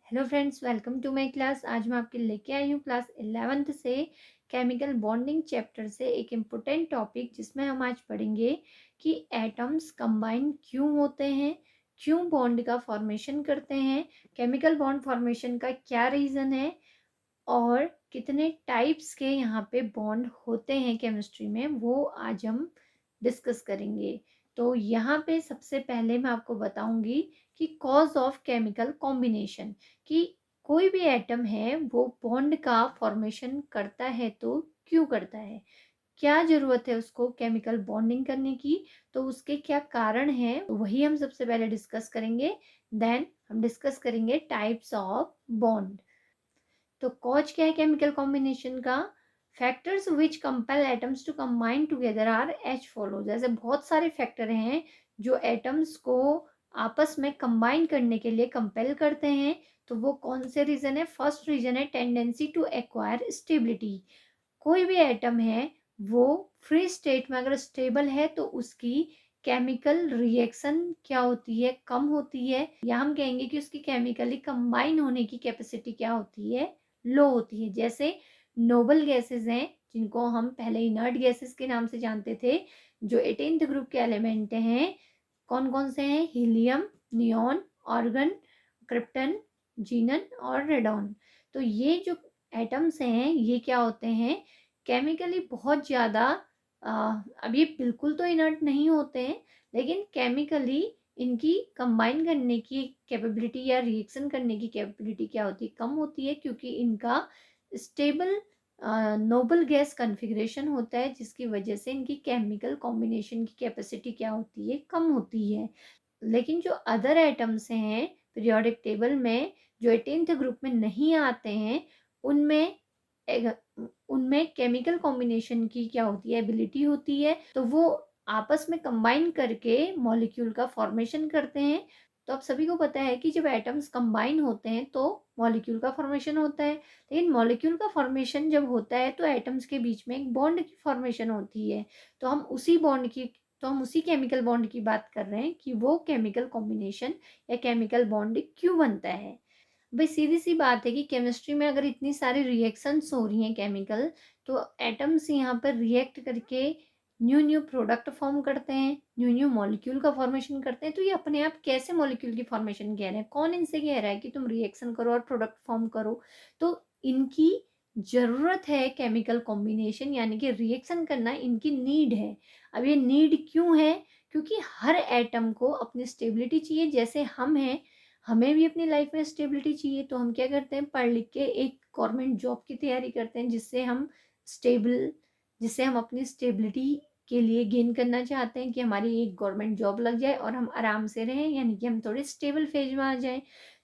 Hello friends, welcome to my class. आज मैं आपके लेके आई हूँ क्लास 11th से केमिकल बॉन्डिंग चैप्टर से एक इम्पोर्टेंट टॉपिक, जिसमें हम आज पढ़ेंगे कि एटम्स कंबाइन क्यों होते हैं, क्यों बॉन्ड का फॉर्मेशन करते हैं, केमिकल बॉन्ड फॉर्मेशन का क्या रीज़न है और कितने टाइप्स के यहाँ पे बॉन्ड होते हैं केमिस्ट्री में, वो आज हम डिस्कस करेंगे। तो यहाँ पे सबसे पहले मैं आपको बताऊंगी कि कॉज ऑफ केमिकल कॉम्बिनेशन, कि कोई भी एटम है वो बॉन्ड का फॉर्मेशन करता है तो क्यों करता है, क्या जरूरत है उसको केमिकल बॉन्डिंग करने की, तो उसके क्या कारण हैं, वही हम सबसे पहले डिस्कस करेंगे। देन हम डिस्कस करेंगे टाइप्स ऑफ बॉन्ड। तो कॉज क्या है केमिकल कॉम्बिनेशन का? Factors which compel atoms to combine together are as follows. ऐसे बहुत सारे फैक्टर हैं जो एटम्स को आपस में कंबाइन करने के लिए कंपेल करते हैं। तो वो कौन से रीजन है? फर्स्ट रीजन है टेंडेंसी टू एक्वायर स्टेबिलिटी। कोई भी एटम है वो फ्री स्टेट में अगर स्टेबल है तो उसकी केमिकल रिएक्शन क्या होती है? कम होती है, या हम कहेंगे कि उसकी केमिकली कंबाइन होने की कैपेसिटी क्या होती है? लो होती है। जैसे नोबल गैसेस हैं, जिनको हम पहले इनर्ट गैसेस के नाम से जानते थे, जो 18th ग्रुप के एलिमेंट हैं, कौन कौन से हैं? हीलियम, नियॉन, ऑर्गन, क्रिप्टन, जीनन और रेडॉन। तो ये जो एटम्स हैं ये क्या होते हैं? केमिकली बहुत ज़्यादा, अब ये बिल्कुल तो इनर्ट नहीं होते हैं, लेकिन केमिकली इनकी कंबाइन करने की कैपेबिलिटी या रिएक्शन करने की कैपेबिलिटी क्या होती है? कम होती है, क्योंकि इनका स्टेबल नोबल गैस कॉन्फ़िगरेशन होता है, जिसकी वजह से इनकी केमिकल कॉम्बिनेशन की कैपेसिटी क्या होती है? कम होती है। लेकिन जो अदर एटम्स हैं पीरियोडिक टेबल में, जो 18th ग्रुप में नहीं आते हैं, उनमें उनमें केमिकल कॉम्बिनेशन की क्या होती है? एबिलिटी होती है। तो वो आपस में कंबाइन करके मॉलिक्यूल का फॉर्मेशन करते हैं। तो आप सभी को पता है कि जब एटम्स कंबाइन होते हैं तो मॉलिक्यूल का फॉर्मेशन होता है। लेकिन मॉलिक्यूल का फॉर्मेशन जब होता है तो एटम्स के बीच में एक बॉन्ड की फॉर्मेशन होती है। तो हम उसी केमिकल बॉन्ड की बात कर रहे हैं कि वो केमिकल कॉम्बिनेशन या केमिकल बॉन्ड क्यों बनता है। भाई सीधी सी बात है कि केमिस्ट्री में अगर इतनी सारी रिएक्शंस हो रही हैं केमिकल, तो एटम्स यहाँ पर रिएक्ट करके न्यू न्यू प्रोडक्ट फॉर्म करते हैं, न्यू न्यू मॉलिक्यूल का फॉर्मेशन करते हैं। तो ये अपने आप कैसे मॉलिक्यूल की फॉर्मेशन कह रहे हैं? कौन इनसे कह रहा है कि तुम रिएक्शन करो और प्रोडक्ट फॉर्म करो? तो इनकी जरूरत है केमिकल कॉम्बिनेशन, यानी कि रिएक्शन करना इनकी नीड है। अब ये नीड क्यों है? क्योंकि हर एटम को अपनी स्टेबिलिटी चाहिए। जैसे हम हैं, हमें भी अपनी लाइफ में स्टेबिलिटी चाहिए, तो हम क्या करते हैं? पढ़ लिख के एक गवर्नमेंट जॉब की तैयारी करते हैं, स्टेबल जिससे हम अपनी स्टेबिलिटी के लिए गेन करना चाहते हैं कि हमारी एक गवर्नमेंट जॉब लग जाए और हम आराम से रहें, यानी कि हम थोड़े स्टेबल फेज में आ जाएं।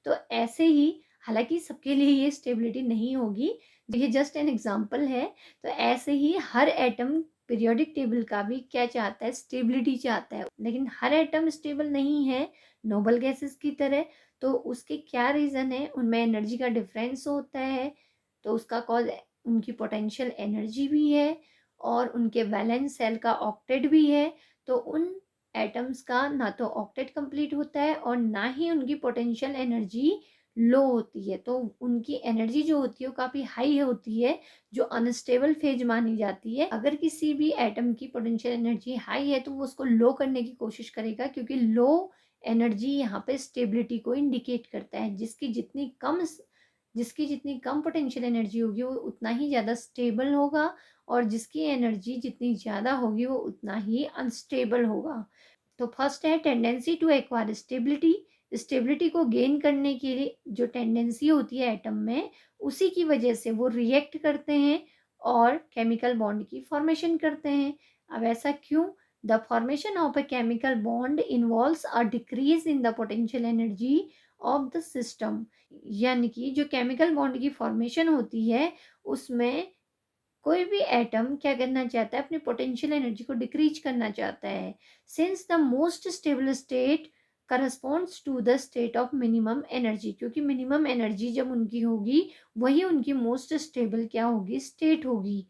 तो ऐसे ही, हालांकि सबके लिए ये स्टेबिलिटी नहीं होगी, ये जस्ट एन एग्जांपल है। तो ऐसे ही हर एटम पीरियोडिक टेबल का भी क्या चाहता है? स्टेबिलिटी चाहता है। लेकिन हर एटम स्टेबल नहीं है नोबल गैसेस की तरह। तो उसके क्या रीज़न है? उनमें एनर्जी का डिफरेंस होता है। तो उसका कॉज उनकी पोटेंशियल एनर्जी भी है और उनके वैलेंस सेल का ऑक्टेट भी है। तो उन एटम्स का ना तो ऑक्टेट कंप्लीट होता है और ना ही उनकी पोटेंशियल एनर्जी लो होती है। तो उनकी एनर्जी जो होती है वो काफ़ी हाई होती है, जो अनस्टेबल फेज मानी जाती है। अगर किसी भी एटम की पोटेंशियल एनर्जी हाई है तो वो उसको लो करने की कोशिश करेगा, क्योंकि लो एनर्जी यहाँ पे स्टेबिलिटी को इंडिकेट करता है। जिसकी जितनी कम पोटेंशियल एनर्जी होगी वो उतना ही ज़्यादा स्टेबल होगा, और जिसकी एनर्जी जितनी ज़्यादा होगी वो उतना ही अनस्टेबल होगा। तो फर्स्ट है tendency to acquire stability. Stability को गेन करने के लिए जो टेंडेंसी होती है एटम में, उसी की वजह से वो रिएक्ट करते हैं और केमिकल बॉन्ड की फॉर्मेशन करते हैं। अब ऐसा क्यों? The formation of a chemical bond involves a decrease in the potential energy of the system. यानी कि जो केमिकल बॉन्ड की फॉर्मेशन होती है उसमें कोई भी एटम क्या करना चाहता है? अपनी पोटेंशियल एनर्जी को डिक्रीज करना चाहता है। Since the most stable state corresponds to the state of minimum energy, क्योंकि मिनिमम एनर्जी जब उनकी होगी वही उनकी मोस्ट स्टेबल क्या होगी? स्टेट होगी।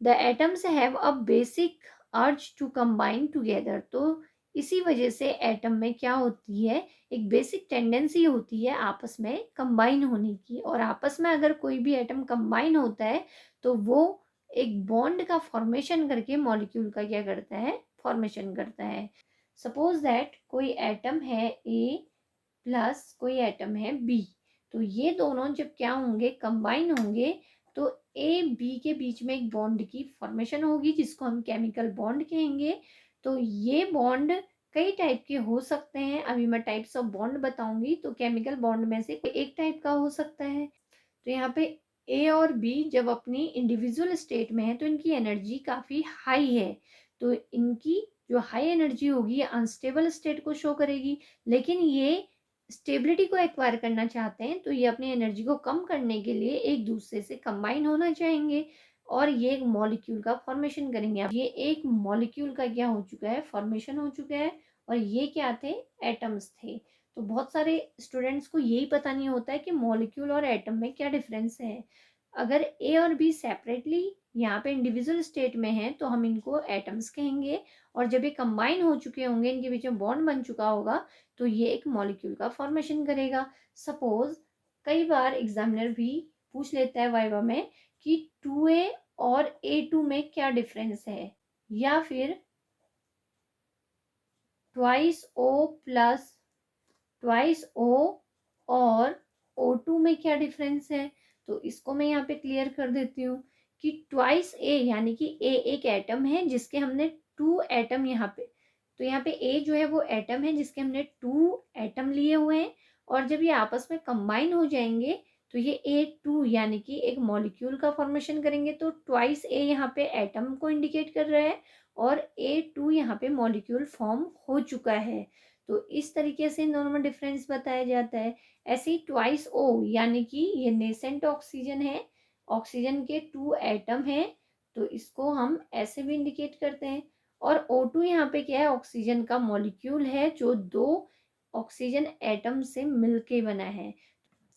The atoms have a basic urge to combine together. तो इसी वजह से एटम में क्या होती है, एक बेसिक टेंडेंसी होती है आपस में कंबाइन होने की, और आपस में अगर कोई भी एटम कंबाइन होता है तो वो एक बॉन्ड का फॉर्मेशन करके मॉलिक्यूल का क्या करता है, फॉर्मेशन करता है। सपोज दैट कोई एटम है ए प्लस कोई एटम है बी, तो ये दोनों जब क्या होंगे, कंबाइन होंगे, तो ए बी के बीच में एक बॉन्ड की फॉर्मेशन होगी जिसको हम केमिकल बॉन्ड कहेंगे। तो ये बॉन्ड कई टाइप के हो सकते हैं, अभी मैं टाइप्स ऑफ बॉन्ड बताऊंगी। तो केमिकल बॉन्ड में से कोई एक टाइप का हो सकता है। तो यहाँ पे ए और बी जब अपनी इंडिविजुअल स्टेट में है तो इनकी एनर्जी काफ़ी हाई है, तो इनकी जो हाई एनर्जी होगी ये अनस्टेबल स्टेट को शो करेगी। लेकिन ये स्टेबिलिटी को एक्वायर करना चाहते हैं, तो ये अपनी एनर्जी को कम करने के लिए एक दूसरे से कंबाइन होना चाहेंगे और ये एक मॉलिक्यूल का फॉर्मेशन करेंगे। अब ये एक मॉलिक्यूल का क्या हो चुका है, फॉर्मेशन हो चुका है। और ये क्या थे, एटम्स थे। तो बहुत सारे स्टूडेंट्स को यही पता नहीं होता है कि मॉलिक्यूल और एटम में क्या डिफरेंस है। अगर ए और बी सेपरेटली यहाँ पे इंडिविजुअल स्टेट में है तो हम इनको एटम्स कहेंगे, और जब ये कंबाइन हो चुके होंगे, इनके बीच में बॉन्ड बन चुका होगा, तो ये एक मॉलिक्यूल का फॉर्मेशन करेगा। सपोज कई बार एग्जामिनर भी पूछ लेता है वाइवा में कि 2A और A2 में क्या डिफरेंस है, या फिर twice O plus twice O और O2 में क्या डिफरेंस है। तो इसको मैं यहाँ पे क्लियर कर देती हूँ कि ट्वाइस ए यानी कि ए एक एटम है जिसके हमने 2 एटम यहाँ पे, तो यहाँ पे ए जो है वो एटम है जिसके हमने 2 एटम लिए हुए हैं, और जब ये आपस में कंबाइन हो जाएंगे तो ये A2 यानी कि एक मॉलिक्यूल का फॉर्मेशन करेंगे। तो ट्वाइस ए यहाँ पे एटम को इंडिकेट कर रहा है और A2 यहाँ पे मॉलिक्यूल फॉर्म हो चुका है। तो इस तरीके से नॉर्मल डिफरेंस बताया जाता है। ऐसे ही ट्वाइस ओ यानी कि ये नेसेंट ऑक्सीजन है, ऑक्सीजन के 2 एटम है, तो इसको हम ऐसे भी इंडिकेट करते हैं। और O2 यहाँ पे क्या है, ऑक्सीजन का मॉलिक्यूल है जो 2 ऑक्सीजन एटम से मिलके बना है।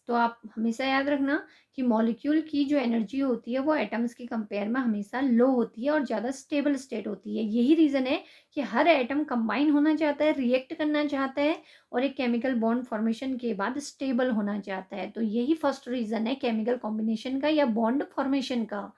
तो आप हमेशा याद रखना कि मॉलिक्यूल की जो एनर्जी होती है वो एटम्स के कंपेयर में हमेशा लो होती है और ज़्यादा स्टेबल स्टेट होती है। यही रीज़न है कि हर एटम कंबाइन होना चाहता है, रिएक्ट करना चाहता है और एक केमिकल बॉन्ड फॉर्मेशन के बाद स्टेबल होना चाहता है। तो यही फर्स्ट रीज़न है केमिकल कॉम्बिनेशन का या बॉन्ड फॉर्मेशन का।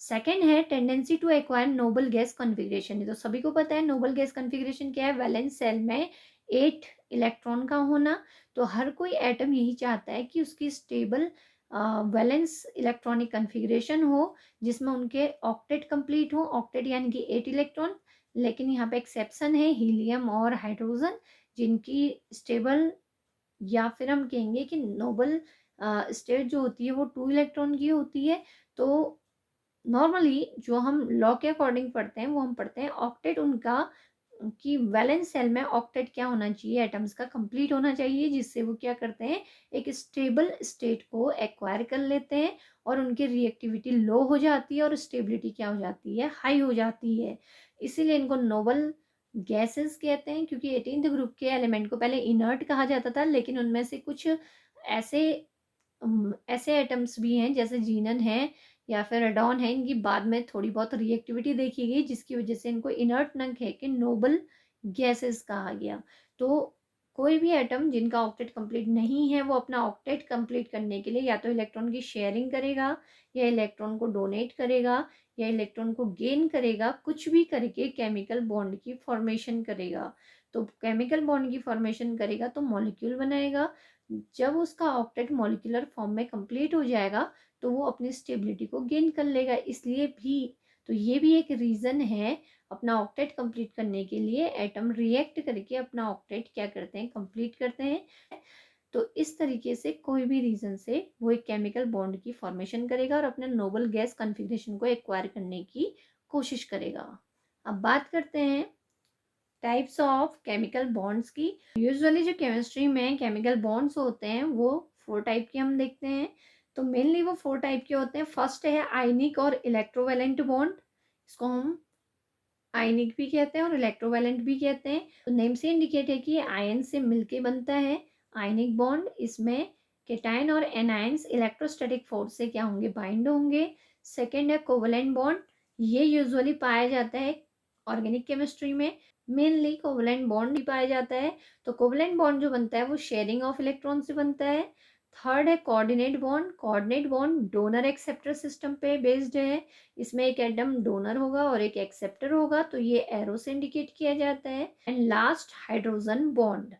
सेकेंड है tendency to acquire noble gas configuration. तो सभी को पता है नोबल गैस कॉन्फ़िगरेशन क्या है, वैलेंस सेल में 8 इलेक्ट्रॉन का होना। तो हर कोई एटम यही चाहता है कि उसकी स्टेबल वैलेंस इलेक्ट्रॉनिक कॉन्फ़िगरेशन हो जिसमें उनके ऑक्टेट कंप्लीट हो, ऑक्टेट यानी कि 8 इलेक्ट्रॉन। लेकिन यहाँ पे एक्सेप्शन है हीलियम और हाइड्रोजन, जिनकी स्टेबल या फिर हम कहेंगे कि नोबल स्टेट जो होती है वो 2 इलेक्ट्रॉन की होती है। तो नॉर्मली जो हम लॉ के अकॉर्डिंग पढ़ते हैं वो हम पढ़ते हैं ऑक्टेट उनका कि वैलेंस सेल में ऑक्टेट क्या होना चाहिए, एटम्स का कंप्लीट होना चाहिए, जिससे वो क्या करते हैं, एक स्टेबल स्टेट को एक्वायर कर लेते हैं और उनकी रिएक्टिविटी लो हो जाती है और स्टेबिलिटी क्या हो जाती है, हाई हो जाती है। इसीलिए इनको नोबल गैसेस कहते हैं, क्योंकि 18th ग्रुप के एलिमेंट को पहले इनर्ट कहा जाता था, लेकिन उनमें से कुछ ऐसे ऐसे एटम्स भी हैं जैसे जीनन है या फिर रेडॉन है, इनकी बाद में थोड़ी बहुत रिएक्टिविटी देखी गई जिसकी वजह से इनको इनर्ट न कह के नोबल गैसेस कहा गया। तो कोई भी एटम जिनका ऑक्टेट कंप्लीट नहीं है वो अपना ऑक्टेट कंप्लीट करने के लिए या तो इलेक्ट्रॉन की शेयरिंग करेगा, या इलेक्ट्रॉन को डोनेट करेगा, या इलेक्ट्रॉन को गेन करेगा, कुछ भी करके केमिकल बॉन्ड की फॉर्मेशन करेगा। तो केमिकल बॉन्ड की फॉर्मेशन करेगा तो मॉलिक्यूल बनाएगा। जब उसका ऑक्टेट मॉलिक्यूलर फॉर्म में कंप्लीट हो जाएगा तो वो अपनी स्टेबिलिटी को गेन कर लेगा। इसलिए भी तो ये भी एक रीज़न है अपना ऑक्टेट कंप्लीट करने के लिए एटम रिएक्ट करके अपना ऑक्टेट क्या करते हैं, कंप्लीट करते हैं। तो इस तरीके से कोई भी रीज़न से वो एक केमिकल बॉन्ड की फॉर्मेशन करेगा और अपने नोबल गैस कॉन्फ़िगरेशन को एक्वायर करने की कोशिश करेगा। अब बात करते हैं टाइप्स ऑफ केमिकल बॉन्ड्स की। यूजुअली जो केमिस्ट्री में केमिकल बॉन्ड्स होते हैं वो 4 टाइप के हम देखते हैं। तो मेनली वो 4 टाइप के होते हैं। फर्स्ट है आयनिक और इलेक्ट्रोवैलेंट बॉन्ड, इसको हम आयनिक भी कहते हैं और इलेक्ट्रोवैलेंट भी कहते हैं। तो नेम से इंडिकेट है कि आयन से मिलके बनता है आयनिक बॉन्ड। इसमें केटायन और एनायंस इलेक्ट्रोस्टैटिक फोर्स से क्या होंगे, बाइंड होंगे। सेकेंड है कोवलेंट बॉन्ड, ये यूजुअली पाया जाता है ऑर्गेनिक केमिस्ट्री में। मेनली कोवलेंट बॉन्ड ही पाया जाता है। तो कोवलेंट बॉन्ड जो बनता है वो शेयरिंग ऑफ इलेक्ट्रॉन से बनता है। थर्ड है coordinate bond. Coordinate bond donor acceptor system पे बेस्ड है। इसमें एक एटम डोनर होगा और एक एक्सेप्टर होगा, तो ये एरो से इंडिकेट किया जाता है। And last hydrogen bond.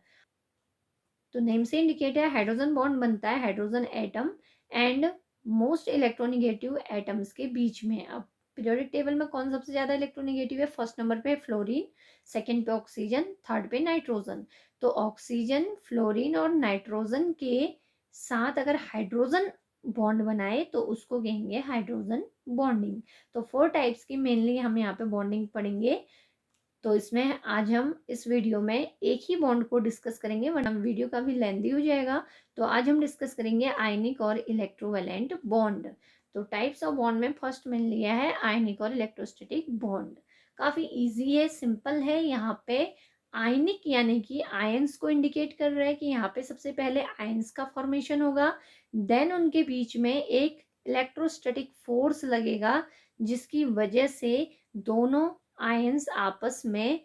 तो नेम से इंडिकेट है, हाइड्रोजन बॉन्ड बनता है hydrogen atom and most electronegative atoms के बीच में। अब पीरियोडिक टेबल में कौन सबसे ज्यादा इलेक्ट्रोनिगेटिव है? फर्स्ट नंबर पे फ्लोरीन, सेकंड पे ऑक्सीजन, थर्ड पे नाइट्रोजन। तो ऑक्सीजन, फ्लोरीन और नाइट्रोजन के साथ अगर हाइड्रोजन बॉन्ड बनाए तो उसको कहेंगे हाइड्रोजन बॉन्डिंग। तो 4 टाइप्स की मेनली हम यहाँ पे बॉन्डिंग पढ़ेंगे। तो इसमें आज हम इस वीडियो में एक ही बॉन्ड को डिस्कस करेंगे, वरना वीडियो काफी लेंदी हो जाएगा। तो आज हम डिस्कस करेंगे आयनिक और इलेक्ट्रोवैलेंट बॉन्ड। तो टाइप्स ऑफ बॉन्ड में फर्स्ट मैंने लिया है आयनिक और इलेक्ट्रोस्टैटिक बॉन्ड। काफी इजी है, सिंपल है। यहाँ पे आयनिक यानी कि आयंस को इंडिकेट कर रहा है कि यहाँ पे सबसे पहले आयंस का फॉर्मेशन होगा, देन उनके बीच में एक इलेक्ट्रोस्टैटिक फोर्स लगेगा जिसकी वजह से दोनों आयंस आपस में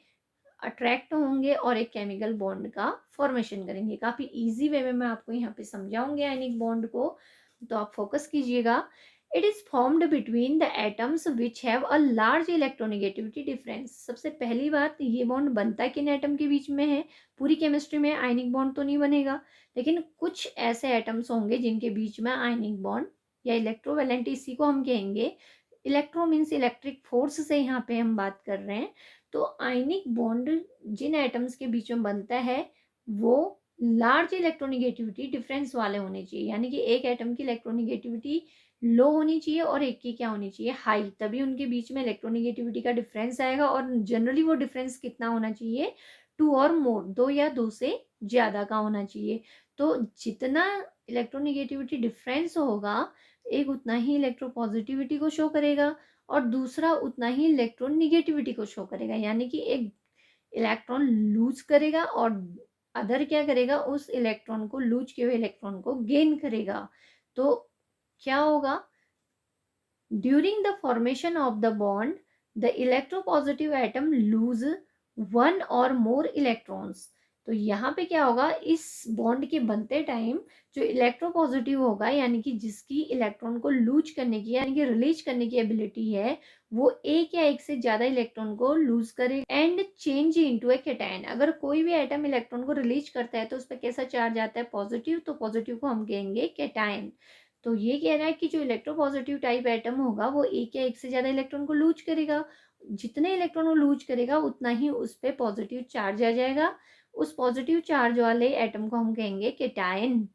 अट्रैक्ट होंगे और एक केमिकल बॉन्ड का फॉर्मेशन करेंगे। काफी इजी वे में मैं आपको यहाँ पे समझाऊंगी आयनिक बॉन्ड को, तो आप फोकस कीजिएगा। It is formed between the atoms which have a large electronegativity difference. सबसे पहली बात, ये बॉन्ड बनता किन एटम के बीच में है? पूरी केमिस्ट्री में आयनिक बॉन्ड तो नहीं बनेगा, लेकिन कुछ ऐसे एटम्स होंगे जिनके बीच में आयनिक बॉन्ड या इलेक्ट्रोवैलेंट, इसी को हम कहेंगे इलेक्ट्रो मीन्स इलेक्ट्रिक फोर्स से यहाँ पे हम बात कर रहे हैं। तो आयनिक बॉन्ड जिन एटम्स के बीच में बनता है वो लार्ज इलेक्ट्रोनिगेटिविटी डिफरेंस वाले होने चाहिए, यानी कि एक एटम की इलेक्ट्रोनिगेटिविटी लो होनी चाहिए और एक की क्या होनी चाहिए? हाई। तभी उनके बीच में इलेक्ट्रोनिगेटिविटी का डिफरेंस आएगा। और जनरली वो डिफरेंस कितना होना चाहिए? 2 और मोर, 2 या 2 से ज्यादा का होना चाहिए। तो जितना इलेक्ट्रोनिगेटिविटी डिफरेंस होगा, एक उतना ही इलेक्ट्रोपॉजिटिविटी को शो करेगा और दूसरा उतना ही इलेक्ट्रॉन निगेटिविटी को शो करेगा। यानी कि एक इलेक्ट्रॉन लूज करेगा और अदर क्या करेगा? उस इलेक्ट्रॉन को, लूज किए हुए इलेक्ट्रॉन को गेन करेगा। तो क्या होगा? During the formation of the bond the electropositive atom lose 1 और मोर इलेक्ट्रॉन्स। तो यहाँ पे क्या होगा? इस बॉन्ड के बनते टाइम जो इलेक्ट्रोपॉजिटिव होगा, यानी कि जिसकी इलेक्ट्रॉन को लूज करने की यानी कि रिलीज करने की एबिलिटी है, वो एक या एक से ज्यादा इलेक्ट्रॉन को लूज करे and change into A cation. अगर कोई भी एटम इलेक्ट्रॉन को रिलीज करता है तो उस पर कैसा चार्ज आता है? पॉजिटिव। तो पॉजिटिव को हम कहेंगे कैटायन। तो ये कह रहा है कि जो इलेक्ट्रोपॉजिटिव टाइप एटम होगा वो एक या एक से ज्यादा इलेक्ट्रॉन को लूज करेगा। जितने इलेक्ट्रॉन वो लूज करेगा उतना ही उस पर पॉजिटिव चार्ज आ जाएगा। उस पॉजिटिव चार्ज वाले एटम को हम कहेंगे cation.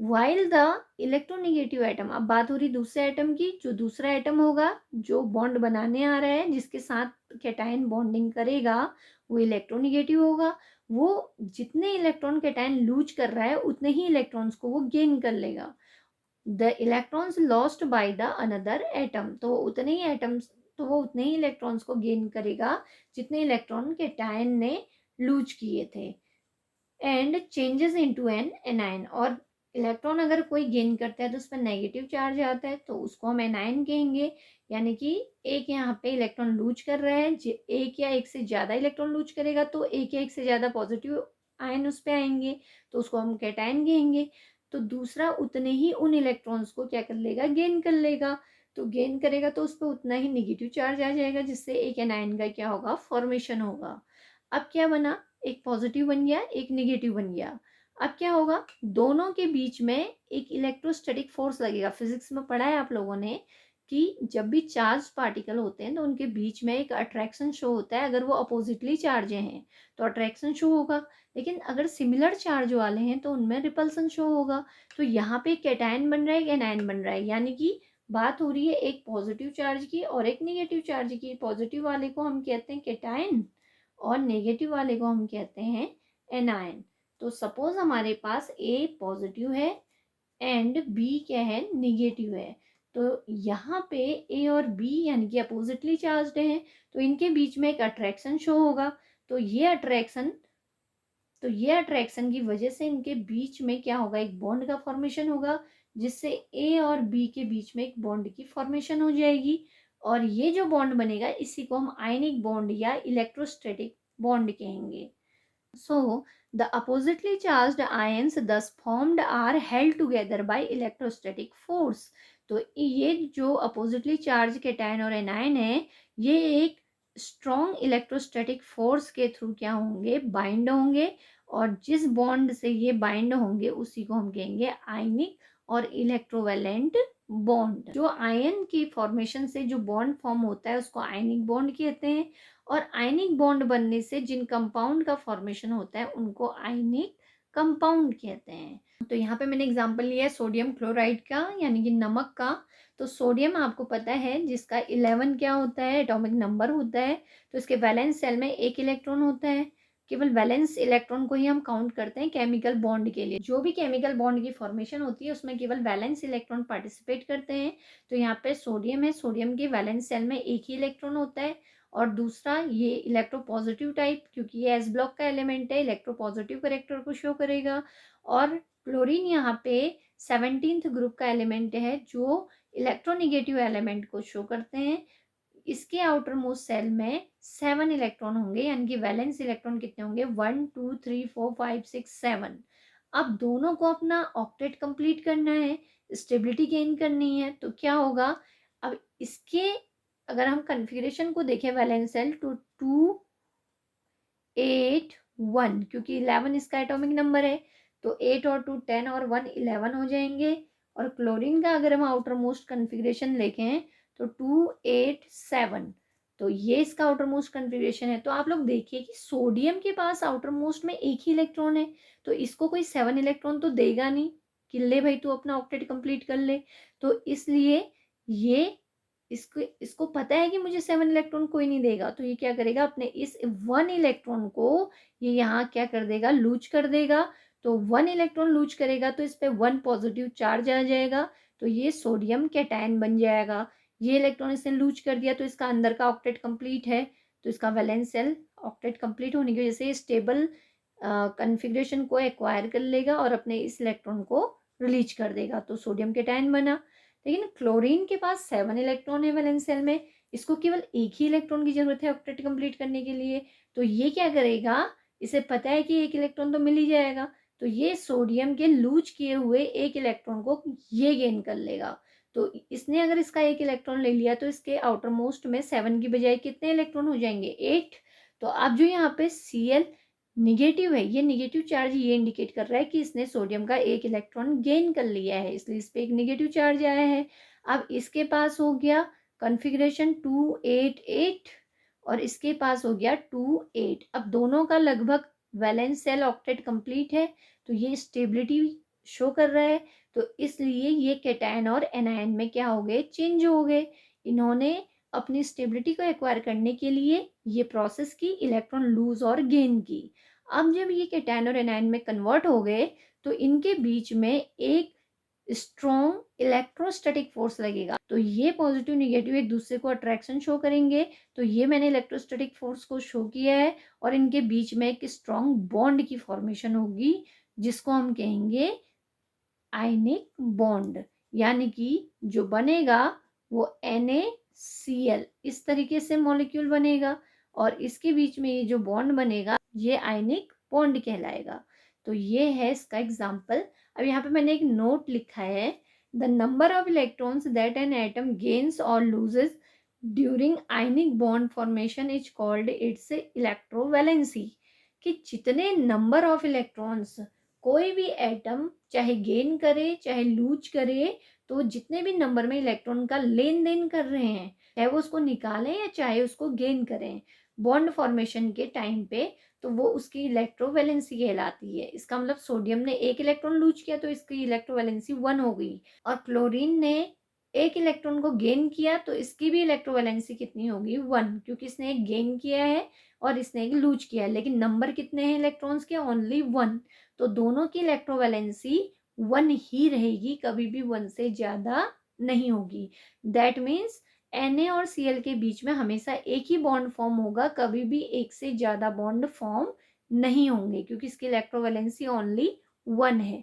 While the electronegative atom, अब बात हो रही दूसरे एटम की। जो दूसरा एटम होगा जो बॉन्ड बनाने आ रहा है, जिसके साथ कैटायन बॉन्डिंग करेगा, वो इलेक्ट्रोनिगेटिव होगा। वो जितने इलेक्ट्रॉन कैटायन लूज कर रहा है उतने ही इलेक्ट्रॉन्स को वो गेन कर लेगा। The electrons lost by the another atom, तो उतने ही एटम्स, तो वो उतने ही इलेक्ट्रॉन्स को गेन करेगा जितने इलेक्ट्रॉन कैटायन ने लूज किए थे। And changes into an anion, और इलेक्ट्रॉन अगर कोई गेन करता है तो उस पर नेगेटिव चार्ज आता है तो उसको हम एनायन कहेंगे। यानी कि एक यहाँ पे इलेक्ट्रॉन लूज कर रहा है, एक या एक से ज्यादा इलेक्ट्रॉन लूज करेगा तो एक या एक से ज्यादा पॉजिटिव आयन उस पर आएंगे, तो उसको हम कैटायन कहेंगे। तो दूसरा उतने ही उन इलेक्ट्रॉन्स को क्या कर लेगा? गेन कर लेगा। तो गेन करेगा तो उस पर उतना ही निगेटिव चार्ज आ जाएगा, जिससे एक एनायन का क्या होगा? फॉर्मेशन होगा। अब क्या बना? एक पॉजिटिव बन गया, एक निगेटिव बन गया। अब क्या होगा? दोनों के बीच में एक इलेक्ट्रोस्टैटिक फोर्स लगेगा। फिजिक्स में पढ़ा है आप लोगों ने कि जब भी चार्ज पार्टिकल होते हैं तो उनके बीच में एक अट्रैक्शन शो होता है। अगर वो अपोजिटली चार्ज हैं तो अट्रैक्शन शो होगा, लेकिन अगर सिमिलर चार्ज वाले हैं तो उनमें रिपल्सन शो होगा। तो यहाँ पे कैटायन बन रहा है, एक एनायन बन रहा है। यानी कि बात हो रही है एक पॉजिटिव चार्ज की और एक निगेटिव चार्ज की। पॉजिटिव वाले को हम कहते हैं कैटायन और नेगेटिव वाले को हम कहते हैं एनायन। तो सपोज हमारे पास ए पॉजिटिव है एंड बी क्या है? निगेटिव है। तो यहाँ पे ए और बी यानी कि अपोजिटली चार्ज्ड हैं, तो इनके बीच में एक अट्रैक्शन शो होगा। तो ये अट्रैक्शन की वजह से इनके बीच में क्या होगा? एक बॉन्ड का फॉर्मेशन होगा, जिससे ए और बी के बीच में एक बॉन्ड की फॉर्मेशन हो जाएगी। और ये जो बॉन्ड बनेगा इसी को हम आयनिक बॉन्ड या इलेक्ट्रोस्टैटिक बॉन्ड कहेंगे। So, the oppositely charged ions thus formed are held together by electrostatic force. तो ये जो अपोजिटली चार्ज कैटायन और एनायन है, ये एक स्ट्रॉन्ग इलेक्ट्रोस्टैटिक फोर्स के थ्रू क्या होंगे, बाइंड होंगे, और जिस बॉन्ड से ये बाइंड होंगे उसी को हम कहेंगे आयनिक और इलेक्ट्रोवैलेंट बॉन्ड। जो आयन की फॉर्मेशन से जो बॉन्ड फॉर्म होता है उसको आयनिक बॉन्ड कहते हैं, और आयनिक बॉन्ड बनने से जिन कंपाउंड का फॉर्मेशन होता है उनको आयनिक कंपाउंड कहते हैं। तो यहाँ पे मैंने एग्जांपल लिया है सोडियम क्लोराइड का, यानी कि नमक का। तो सोडियम आपको पता है जिसका 11 क्या होता है, एटॉमिक नंबर होता है। तो इसके वैलेंस सेल में एक इलेक्ट्रॉन होता है। केवल वैलेंस इलेक्ट्रॉन को ही हम काउंट करते हैं केमिकल बॉन्ड के लिए। जो भी केमिकल बॉन्ड की फॉर्मेशन होती है उसमें केवल वैलेंस इलेक्ट्रॉन पार्टिसिपेट करते हैं। तो यहाँ पे सोडियम है, सोडियम के वैलेंस सेल में एक ही इलेक्ट्रॉन होता है, और दूसरा ये इलेक्ट्रोपॉजिटिव टाइप, क्योंकि ये एस ब्लॉक का एलिमेंट है, इलेक्ट्रोपॉजिटिव करेक्टर को शो करेगा। और क्लोरीन यहाँ पे 17th ग्रुप का एलिमेंट है जो इलेक्ट्रोनिगेटिव एलिमेंट को शो करते हैं। इसके आउटर मोस्ट सेल में 7 इलेक्ट्रॉन होंगे, यानी कि वैलेंस इलेक्ट्रॉन कितने होंगे, 1 2 3 4 5 6 7। अब दोनों को अपना ऑक्टेट कंप्लीट करना है, स्टेबिलिटी गेन करनी है, तो क्या होगा, अब इसके अगर हम कन्फिग्रेशन को देखें वैलेंस सेल तो 2 8 1, क्योंकि 11 इसका एटॉमिक नंबर है, तो 8 और 2 10 और 1 11 हो जाएंगे। और क्लोरीन का अगर हम आउटर मोस्ट कन्फिग्रेशन देखें तो 2 8 7, तो ये इसका आउटर मोस्ट कन्फिग्रेशन है। तो आप लोग देखिए कि सोडियम के पास आउटर मोस्ट में एक ही इलेक्ट्रॉन है, तो इसको कोई 7 इलेक्ट्रॉन तो देगा नहीं कि ले भाई तू अपना ऑक्टेट कंप्लीट कर ले। तो इसलिए ये इसको पता है कि मुझे 7 इलेक्ट्रॉन कोई नहीं देगा, तो ये क्या करेगा, अपने इस 1 इलेक्ट्रॉन को ये यहाँ क्या कर देगा, लूज कर देगा। तो 1 इलेक्ट्रॉन लूज करेगा तो इस पे 1 पॉजिटिव चार्ज आ जाएगा, तो ये सोडियम कैटायन बन जाएगा। ये इलेक्ट्रॉन इसने लूज कर दिया तो इसका अंदर का ऑक्टेट कंप्लीट है, तो इसका वैलेंस सेल ऑक्टेट कंप्लीट होने की वजह से स्टेबल कन्फिग्रेशन को एक्वायर कर लेगा और अपने इस इलेक्ट्रॉन को रिलीज कर देगा, तो सोडियम कैटायन बना। लेकिन क्लोरीन के पास 7 इलेक्ट्रॉन है वैलेंस सेल में, इसको केवल एक ही इलेक्ट्रॉन की जरूरत है ऑक्टेट कंप्लीट करने के लिए। तो ये क्या करेगा, इसे पता है कि एक इलेक्ट्रॉन तो मिल ही जाएगा, तो ये सोडियम के लूज किए हुए एक इलेक्ट्रॉन को ये गेन कर लेगा। तो इसने अगर इसका एक इलेक्ट्रॉन ले लिया तो इसके आउटर मोस्ट में 7 की बजाय कितने इलेक्ट्रॉन हो जाएंगे, 8। तो अब जो यहाँ पे Cl निगेटिव है, ये निगेटिव चार्ज ये इंडिकेट कर रहा है कि इसने सोडियम का एक इलेक्ट्रॉन गेन कर लिया है, इसलिए इस पे एक निगेटिव चार्ज आया है। अब इसके पास हो गया कॉन्फ़िगरेशन 2 8 8 और इसके पास हो गया 2 8। अब दोनों का लगभग वैलेंस सेल ऑक्टेट कंप्लीट है, तो ये स्टेबिलिटी शो कर रहा है। तो इसलिए ये कैटायन और एनायन में क्या हो गए, चेंज हो गए। इन्होंने अपनी स्टेबिलिटी को एक्वायर करने के लिए ये प्रोसेस की, इलेक्ट्रॉन लूज और गेन की। अब जब ये कैटायन और एनायन में कन्वर्ट हो गए तो इनके बीच में एक स्ट्रॉन्ग इलेक्ट्रोस्टैटिक फोर्स लगेगा, तो ये पॉजिटिव निगेटिव एक दूसरे को अट्रैक्शन शो करेंगे। तो ये मैंने इलेक्ट्रोस्टैटिक फोर्स को शो किया है, और इनके बीच में एक स्ट्रॉन्ग बॉन्ड की फॉर्मेशन होगी जिसको हम कहेंगे आयनिक बॉन्ड, यानी कि जो बनेगा वो NaCl इस तरीके से मॉलिक्यूल बनेगा, और इसके बीच में ये जो बॉन्ड बनेगा ये आयनिक बॉन्ड कहलाएगा। तो ये है इसका एग्जाम्पल। अब यहाँ पे मैंने एक नोट लिखा है, the number of electrons that an atom gains और loses during ionic bond formation is called its electrovalency, कि जितने नंबर ऑफ इलेक्ट्रॉन्स कोई भी एटम चाहे गेन करे चाहे लूज करे, तो जितने भी नंबर में इलेक्ट्रॉन का लेन देन कर रहे हैं, चाहे वो उसको निकालें या चाहे उसको गेन करें बॉन्ड फॉर्मेशन के टाइम पे, तो वो उसकी इलेक्ट्रोवैलेंसी कहलाती है। इसका मतलब सोडियम ने एक इलेक्ट्रॉन लूज किया तो इसकी इलेक्ट्रोवैलेंसी 1 हो गई, और क्लोरीन ने एक इलेक्ट्रॉन को गेन किया तो इसकी भी इलेक्ट्रोवैलेंसी कितनी होगी, 1, क्योंकि इसने एक गेन किया है और इसने एक लूज किया है। लेकिन नंबर कितने हैं इलेक्ट्रॉन्स के, ओनली 1, तो दोनों की इलेक्ट्रोवैलेंसी 1 ही रहेगी, कभी भी 1 से ज्यादा नहीं होगी। दैट मीन्स Na और Cl के बीच में हमेशा एक ही बॉन्ड फॉर्म होगा, कभी भी एक से ज्यादा बॉन्ड फॉर्म नहीं होंगे, क्योंकि इसकी इलेक्ट्रोवैलेंसी ओनली 1 है।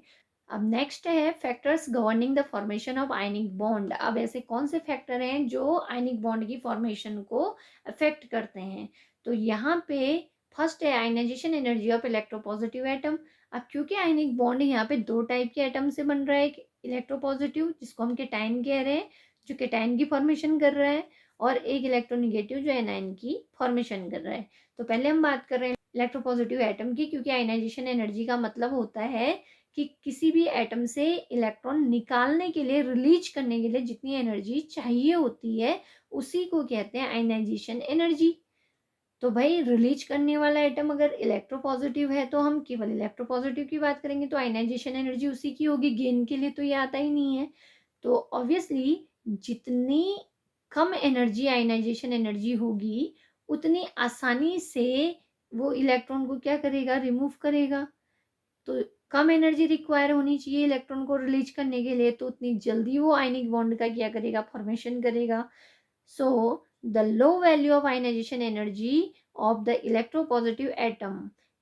अब नेक्स्ट है factors governing the formation of ionic bond. अब ऐसे कौन से फैक्टर हैं जो आयनिक बॉन्ड की फॉर्मेशन को अफेक्ट करते हैं, तो यहाँ पे फर्स्ट है ionization energy of electropositive atom. अब क्योंकि आयनिक बॉन्ड यहाँ पे दो टाइप के एटम से बन रहा है, एक इलेक्ट्रोपॉजिटिव जिसको हम केटाइन कह रहे हैं जो केटाइन की फॉर्मेशन कर रहा है, और एक इलेक्ट्रोनिगेटिव जो एनायन की फॉर्मेशन कर रहा है। तो पहले हम बात कर रहे हैं इलेक्ट्रोपॉजिटिव एटम की, क्योंकि आयनाइजेशन एनर्जी का मतलब होता है कि किसी भी एटम से इलेक्ट्रॉन निकालने के लिए, रिलीज करने के लिए जितनी एनर्जी चाहिए होती है उसी को कहते हैं आयनाइजेशन एनर्जी। तो भाई रिलीज करने वाला एटम अगर इलेक्ट्रोपॉजिटिव है तो हम केवल इलेक्ट्रोपॉजिटिव की बात करेंगे, तो आयनाइजेशन एनर्जी उसी की होगी, गेन के लिए तो ये आता ही नहीं है। तो ऑब्वियसली जितनी कम एनर्जी आयनाइजेशन एनर्जी होगी उतनी आसानी से वो इलेक्ट्रॉन को क्या करेगा, रिमूव करेगा। तो कम एनर्जी रिक्वायर होनी चाहिए इलेक्ट्रॉन को रिलीज करने के लिए, तो उतनी जल्दी वो आयनिक बॉन्ड का क्या करेगा, फॉर्मेशन करेगा। So the low value of ionization energy of the electropositive atom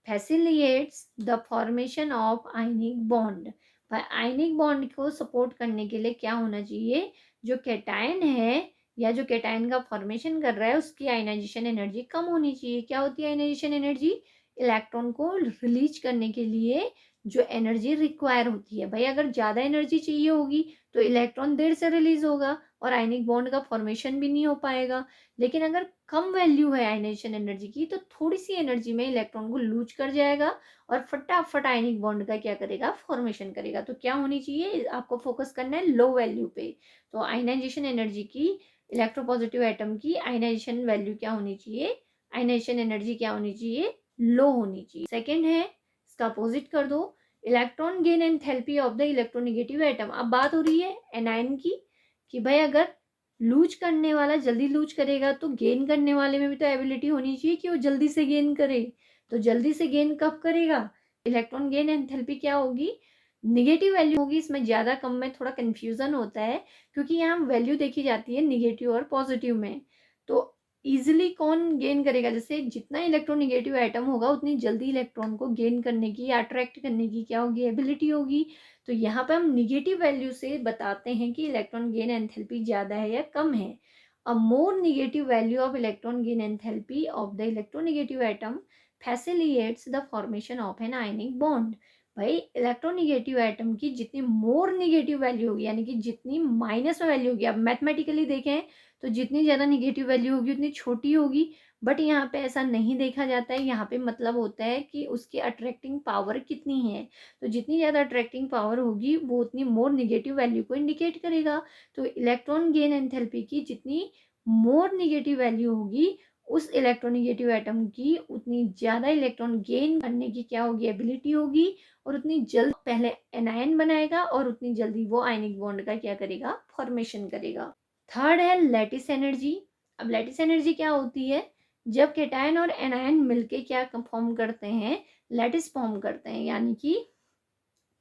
facilitates the formation of ionic bond। पर ionic bond को सपोर्ट करने के लिए क्या होना चाहिए, जो कैटायन है या जो कैटायन का फॉर्मेशन कर रहा है उसकी आयनाइजेशन एनर्जी कम होनी चाहिए। क्या होती है आयनाइजेशन एनर्जी, इलेक्ट्रॉन को रिलीज करने के लिए जो एनर्जी रिक्वायर होती है। भाई अगर ज़्यादा एनर्जी चाहिए होगी तो इलेक्ट्रॉन देर से रिलीज होगा और आयनिक बॉन्ड का फॉर्मेशन भी नहीं हो पाएगा। लेकिन अगर कम वैल्यू है आयनाइजेशन एनर्जी की तो थोड़ी सी एनर्जी में इलेक्ट्रॉन को लूज कर जाएगा और फटाफट आयनिक बॉन्ड का क्या करेगा, फॉर्मेशन करेगा। तो क्या होनी चाहिए, आपको फोकस करना है लो वैल्यू पे। तो आयनाइजेशन एनर्जी की, इलेक्ट्रोपॉजिटिव एटम की आयनाइजेशन वैल्यू क्या होनी चाहिए, आयनाइजेशन एनर्जी क्या होनी चाहिए, लो होनी चाहिए। सेकेंड है, इसका अपोजिट कर दो, electron gain enthalpy of the electronegative atom. अब बात हो रही है एनायन की कि भाई अगर लूज करने वाला जल्दी लूज करेगा तो गेन करने वाले में भी तो एबिलिटी होनी चाहिए कि वो जल्दी से गेन करे। तो जल्दी से गेन कब करेगा, इलेक्ट्रॉन गेन एंथैल्पी क्या होगी, निगेटिव वैल्यू होगी। इसमें ज़्यादा कम में थोड़ा कन्फ्यूज़न होता है क्योंकि यहाँ वैल्यू देखी जाती है निगेटिव और पॉजिटिव में। तो इजिली कौन गेन करेगा, जैसे जितना इलेक्ट्रोनिगेटिव एटम होगा उतनी जल्दी इलेक्ट्रॉन को गेन करने की या अट्रैक्ट करने की क्या होगी, एबिलिटी होगी। तो यहाँ पे हम निगेटिव वैल्यू से बताते हैं कि इलेक्ट्रॉन गेन एंथैल्पी ज़्यादा है या कम है। A more negative value of electron gain enthalpy of the electronegative atom facilitates the formation of an ionic bond. भाई इलेक्ट्रोनिगेटिव एटम की जितनी मोर निगेटिव वैल्यू होगी, यानी कि जितनी माइनस में वैल्यू होगी, अब मैथमेटिकली देखें तो जितनी ज़्यादा निगेटिव वैल्यू होगी उतनी छोटी होगी, बट यहाँ पे ऐसा नहीं देखा जाता है। यहाँ पे मतलब होता है कि उसकी अट्रैक्टिंग पावर कितनी है। तो जितनी ज़्यादा अट्रैक्टिंग पावर होगी वो उतनी मोर निगेटिव वैल्यू को इंडिकेट करेगा। तो इलेक्ट्रॉन गेन एंथैल्पी की जितनी मोर निगेटिव वैल्यू होगी उस इलेक्ट्रोनिगेटिव एटम की उतनी ज़्यादा इलेक्ट्रॉन गेन करने की क्या होगी, एबिलिटी होगी, और उतनी जल्द पहले एनायन बनाएगा और उतनी जल्दी वो आयनिक बॉन्ड का क्या करेगा, फॉर्मेशन करेगा। थर्ड है लैटिस एनर्जी। अब लैटिस एनर्जी क्या होती है, जब केटायन और एनायन मिलके क्या फॉर्म करते हैं, लैटिस फॉर्म करते हैं, यानी कि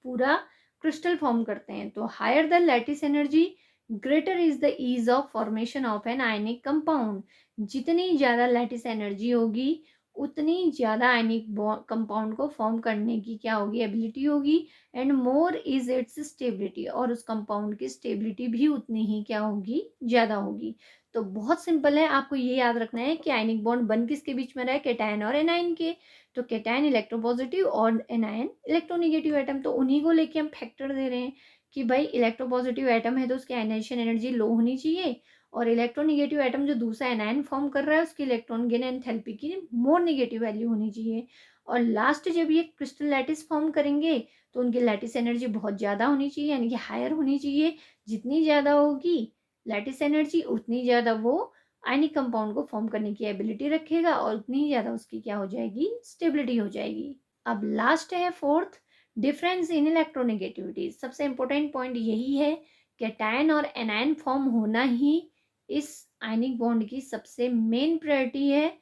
पूरा क्रिस्टल फॉर्म करते हैं। तो higher the lattice energy greater is the ease of formation of an ionic compound. जितनी ज़्यादा लैटिस एनर्जी होगी उतनी ज़्यादा आयनिक कंपाउंड को फॉर्म करने की क्या होगी, एबिलिटी होगी, and more is it's stability, और उस कंपाउंड की स्टेबिलिटी भी उतनी ही क्या होगी, ज़्यादा होगी। तो बहुत सिंपल है, आपको ये याद रखना है कि आयनिक बॉन्ड बन किसके बीच में रहा है, केटायन और एनायन के। तो केटायन इलेक्ट्रोपॉजिटिव और एनायन इलेक्ट्रोनिगेटिव एटम, तो उन्हीं को लेके हम फैक्टर दे रहे हैं कि भाई इलेक्ट्रोपॉजिटिव एटम है तो उसकी आयनाइजेशन एनर्जी लो होनी चाहिए, और इलेक्ट्रोनिगेटिव एटम जो दूसरा एनायन फॉर्म कर रहा है उसकी इलेक्ट्रॉन गेन एंथैल्पी की मोर निगेटिव वैल्यू होनी चाहिए। और लास्ट जब ये क्रिस्टल लैटिस फॉर्म करेंगे तो उनकी लैटिस एनर्जी बहुत ज़्यादा होनी चाहिए, यानी कि हायर होनी चाहिए। जितनी ज़्यादा होगी लैटिस एनर्जी उतनी ज़्यादा वो आयनिक कंपाउंड को फॉर्म करने की एबिलिटी रखेगा और उतनी ही ज़्यादा उसकी क्या हो जाएगी, स्टेबिलिटी हो जाएगी। अब लास्ट है फोर्थ, डिफरेंस इन इलेक्ट्रोनेगेटिविटी। सबसे इंपॉर्टेंट पॉइंट यही है, कैटायन और एनायन फॉर्म होना ही इस आयनिक बॉन्ड की सबसे मेन प्रायोरिटी है।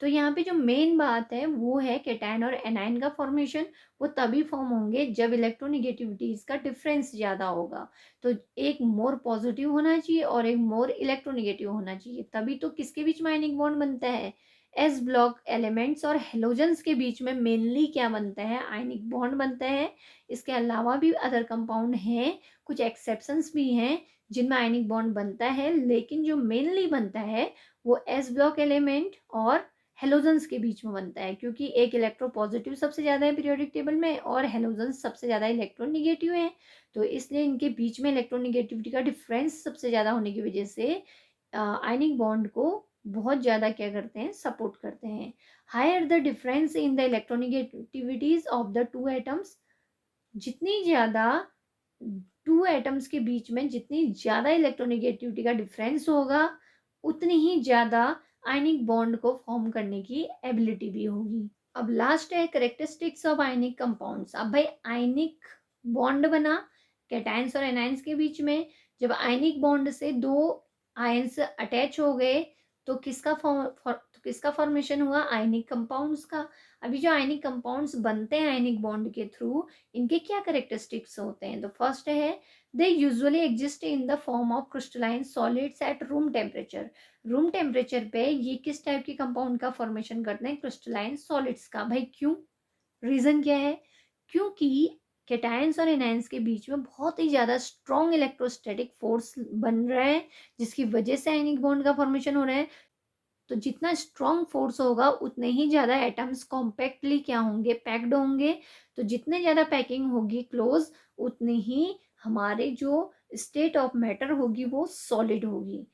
तो यहाँ पे जो मेन बात है वो है कैटायन और एनायन का फॉर्मेशन वो तभी फॉर्म होंगे जब इलेक्ट्रोनिगेटिविटीज का डिफरेंस ज़्यादा होगा। तो एक मोर पॉजिटिव होना चाहिए और एक मोर इलेक्ट्रोनिगेटिव होना चाहिए, तभी तो किसके बीच में आयनिक बॉन्ड बनता है, एस ब्लॉक एलिमेंट्स और हेलोजन्स के बीच में मेनली क्या बनता है, आयनिक बॉन्ड बनता है। इसके अलावा भी अदर कंपाउंड हैं, कुछ एक्सेप्शंस भी हैं जिनमें आयनिक बॉन्ड बनता है, लेकिन जो मेनली बनता है वो एस ब्लॉक एलिमेंट और हेलोजन्स के बीच में बनता है, क्योंकि एक इलेक्ट्रोपॉजिटिव सबसे ज़्यादा है पीरियोडिक टेबल में और हेलोजन्स सबसे ज़्यादा इलेक्ट्रोनेगेटिव हैं। तो इसलिए इनके बीच में इलेक्ट्रोनेगेटिविटी का डिफरेंस सबसे ज़्यादा होने की वजह से आयनिक बॉन्ड को बहुत ज़्यादा क्या करते हैं, सपोर्ट करते हैं। Higher the difference in the electronegativities of the two atoms, जितनी ज़्यादा टू एटम्स के बीच में जितनी ज़्यादा इलेक्ट्रोनेगेटिविटी का डिफरेंस होगा, उतनी ही ज़्यादा आयनिक बॉन्ड को फॉर्म करने की एबिलिटी भी होगी। अब लास्ट है करेक्टरिस्टिक्स ऑफ आयनिक कंपाउंड्स। अब भाई आयनिक बॉन्ड बना कैटायंस और एनायंस के बीच में, जब आयनिक बॉन्ड से दो आयंस अटैच हो गए तो किसका फॉर्मेशन हुआ, आयनिक कंपाउंड्स का। अभी जो आयनिक कंपाउंड्स बनते हैं आयनिक बॉन्ड के थ्रू, इनके क्या करेक्टरिस्टिक्स होते हैं। तो फर्स्ट है they usually exist in the form of crystalline solids at room temperature. Room temperature पे ये किस टाइप के कंपाउंड का फॉर्मेशन करते हैं, क्रिस्टलाइन सॉलिड्स का। भाई क्यों, रीजन क्या है, क्योंकि कैटायंस और एनायंस के बीच में बहुत ही ज़्यादा स्ट्रॉन्ग इलेक्ट्रोस्टैटिक फोर्स बन रहा है, जिसकी वजह से आयनिक बॉन्ड का फॉर्मेशन हो रहा है। तो जितना स्ट्रॉन्ग फोर्स होगा उतने ही ज़्यादा एटम्स कॉम्पैक्टली क्या होंगे, पैक्ड होंगे। तो जितने ज़्यादा पैकिंग होगी क्लोज, उतने ही हमारे जो स्टेट ऑफ मैटर होगी वो सॉलिड होगी।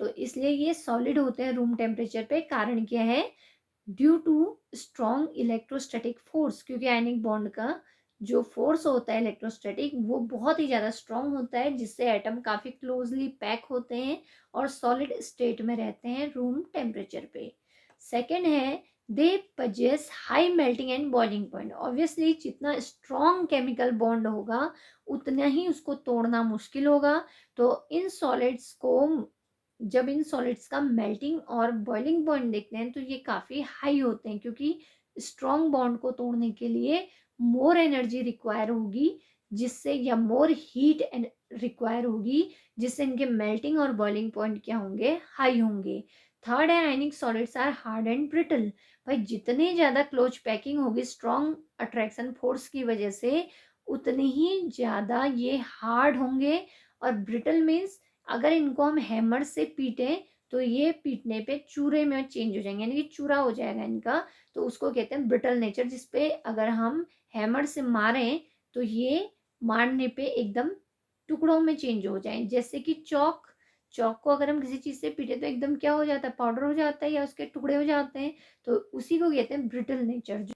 तो इसलिए ये सॉलिड होते हैं रूम टेम्परेचर पे। कारण क्या है, due to strong electrostatic force, क्योंकि आयनिक बॉन्ड का जो फोर्स होता है इलेक्ट्रोस्टैटिक वो बहुत ही ज़्यादा स्ट्रॉन्ग होता है, जिससे एटम काफ़ी क्लोजली पैक होते हैं और सॉलिड स्टेट में रहते हैं रूम टेम्परेचर पे। सेकेंड है they possess high melting and boiling point. Obviously जितना स्ट्रॉन्ग केमिकल बॉन्ड होगा उतना ही उसको तोड़ना मुश्किल होगा। तो इन सॉलिड्स को, जब इन सॉलिड्स का मेल्टिंग और बॉइलिंग पॉइंट देखते हैं तो ये काफ़ी हाई होते हैं, क्योंकि स्ट्रॉन्ग बॉन्ड को तोड़ने के लिए मोर एनर्जी रिक्वायर होगी, जिससे या मोर हीट रिक्वायर होगी, जिससे इनके मेल्टिंग और बॉइलिंग पॉइंट क्या होंगे, हाई होंगे। थर्ड है ionic solids are hard and brittle. भाई जितनी ज़्यादा क्लोज पैकिंग होगी स्ट्रॉन्ग अट्रैक्शन फोर्स की वजह से, उतनी ही ज़्यादा ये हार्ड होंगे। और ब्रिटल मीन्स अगर इनको हम हैमर से पीटें तो ये पीटने पे चूरे में चेंज हो जाएंगे, यानी कि चूरा हो जाएगा इनका। तो उसको कहते हैं ब्रिटल नेचर, जिसपे अगर हम हैमर से मारें तो ये मारने पे एकदम टुकड़ों में चेंज हो जाए। जैसे कि चौक, चौक को अगर हम किसी चीज से पीटे तो एकदम क्या हो जाता है, पाउडर हो जाता है या उसके टुकड़े हो जाते हैं। तो उसी को कहते हैं ब्रिटल नेचर।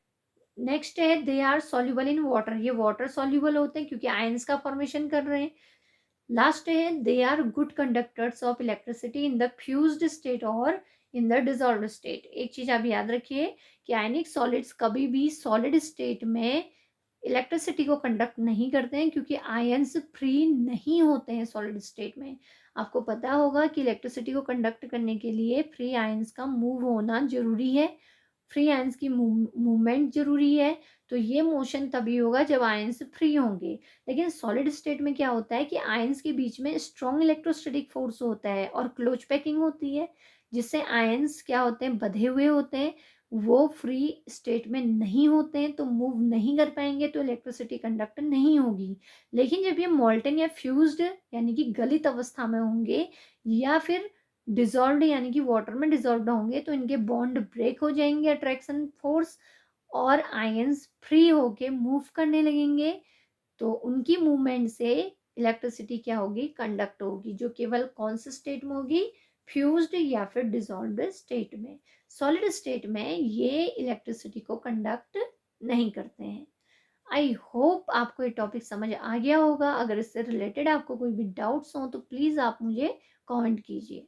नेक्स्ट है they are soluble in water. ये वाटर सॉल्युबल होते हैं क्योंकि आयंस का फॉर्मेशन कर रहे हैं। लास्ट है they are good conductors of electricity in the fused state और इन द डिजॉल्व्ड स्टेट। एक चीज आप याद रखिए कि आयनिक सॉलिड्स कभी भी सॉलिड स्टेट में इलेक्ट्रिसिटी को कंडक्ट नहीं करते हैं, क्योंकि आयंस फ्री नहीं होते हैं सॉलिड स्टेट में। आपको पता होगा कि इलेक्ट्रिसिटी को कंडक्ट करने के लिए फ्री आयंस का मूव होना जरूरी है, फ्री आयंस की मूवमेंट जरूरी है। तो ये मोशन तभी होगा जब आयंस फ्री होंगे। लेकिन सॉलिड स्टेट में क्या होता है कि आयंस के बीच में स्ट्रॉन्ग इलेक्ट्रोस्टैटिक फोर्स होता है और क्लोज पैकिंग होती है, जिससे आयंस क्या होते हैं, बंधे हुए होते हैं, वो फ्री स्टेट में नहीं होते हैं, तो मूव नहीं कर पाएंगे, तो इलेक्ट्रिसिटी कंडक्ट नहीं होगी। लेकिन जब ये मोल्टन या फ्यूज्ड यानी कि गलित अवस्था में होंगे, या फिर डिजॉल्व यानी कि वाटर में डिजॉल्व होंगे, तो इनके बॉन्ड ब्रेक हो जाएंगे अट्रैक्शन फोर्स, और आयंस फ्री होके मूव करने लगेंगे। तो उनकी मूवमेंट से इलेक्ट्रिसिटी क्या होगी, कंडक्ट होगी, जो केवल कौन से स्टेट में होगी, फ्यूज्ड या फिर डिजॉल्व्ड स्टेट में। सॉलिड स्टेट में ये इलेक्ट्रिसिटी को कंडक्ट नहीं करते हैं। आई होप आपको ये टॉपिक समझ आ गया होगा। अगर इससे रिलेटेड आपको कोई भी डाउट्स हो तो प्लीज़ आप मुझे कमेंट कीजिए।